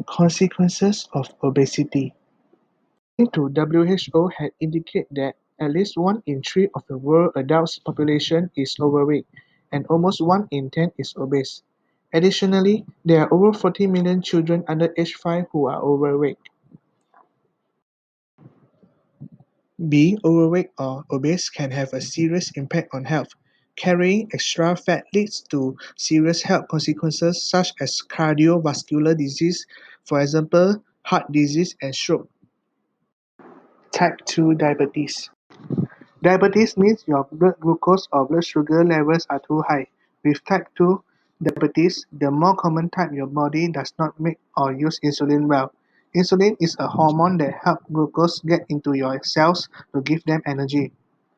Consequences of obesity. According to WHO had indicated that at least 1 in 3 of the world adults population is overweight, and almost 1 in 10 is obese. Additionally, there are over 40 million children under age 5 who are overweight. Being overweight or obese can have a serious impact on health. Carrying extra fat leads to serious health consequences such as cardiovascular disease, for example, heart disease and stroke. Type 2 diabetes. Diabetes means your blood glucose or blood sugar levels are too high. With type 2 diabetes, the more common type, your body does not make or use insulin well. Insulin is a hormone that helps glucose get into your cells to give them energy.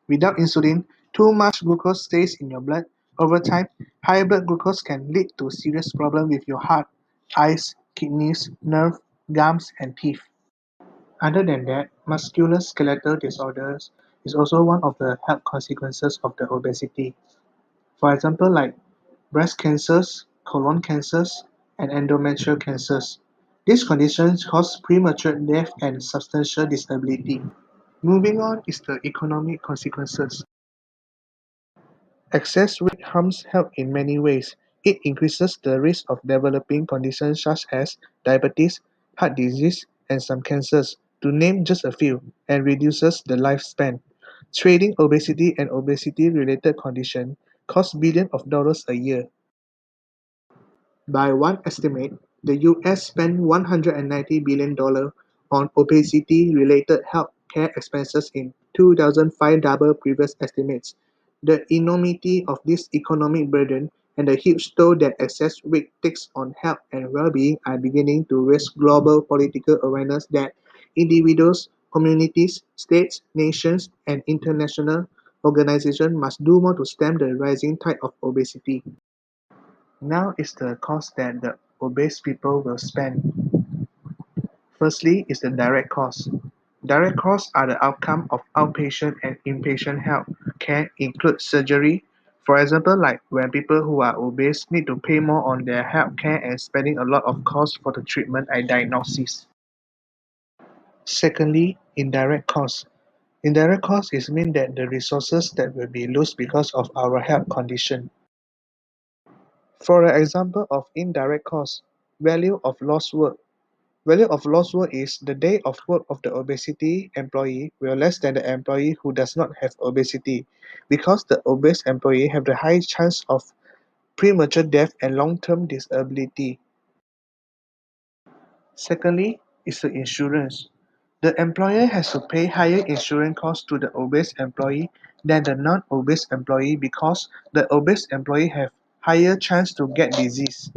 Without insulin, too much glucose stays in your blood. Over time, high blood glucose can lead to serious problems with your heart, eyes, kidneys, nerves, gums, and teeth. Other than that, musculoskeletal disorders is also one of the health consequences of the obesity. For example, like breast cancers, colon cancers, and endometrial cancers. These conditions cause premature death and substantial disability. Moving on is the economic consequences. Excess weight harms health in many ways. It increases the risk of developing conditions such as diabetes, heart disease, and some cancers, to name just a few, and reduces the lifespan. Treating obesity and obesity-related conditions costs billions of dollars a year. By one estimate, the US spent $190 billion on obesity-related health care expenses in 2005, double previous estimates. The enormity of this economic burden and the huge toll that excess weight takes on health and well-being are beginning to raise global political awareness that individuals, communities, states, nations, and international organizations must do more to stem the rising tide of obesity. Now is the cost that the obese people will spend. Firstly is the direct cost. Direct costs are the outcome of outpatient and inpatient health care include surgery. For example, like when people who are obese need to pay more on their health care and spending a lot of cost for the treatment and diagnosis. Secondly, indirect costs. Indirect costs is mean that the resources that will be lost because of our health condition. For an example of indirect cost, value of lost work. Value of lost work is the day of work of the obesity employee will less than the employee who does not have obesity, because the obese employee have the high chance of premature death and long-term disability. Secondly, is the insurance. The employer has to pay higher insurance costs to the obese employee than the non-obese employee because the obese employee have higher chance to get disease.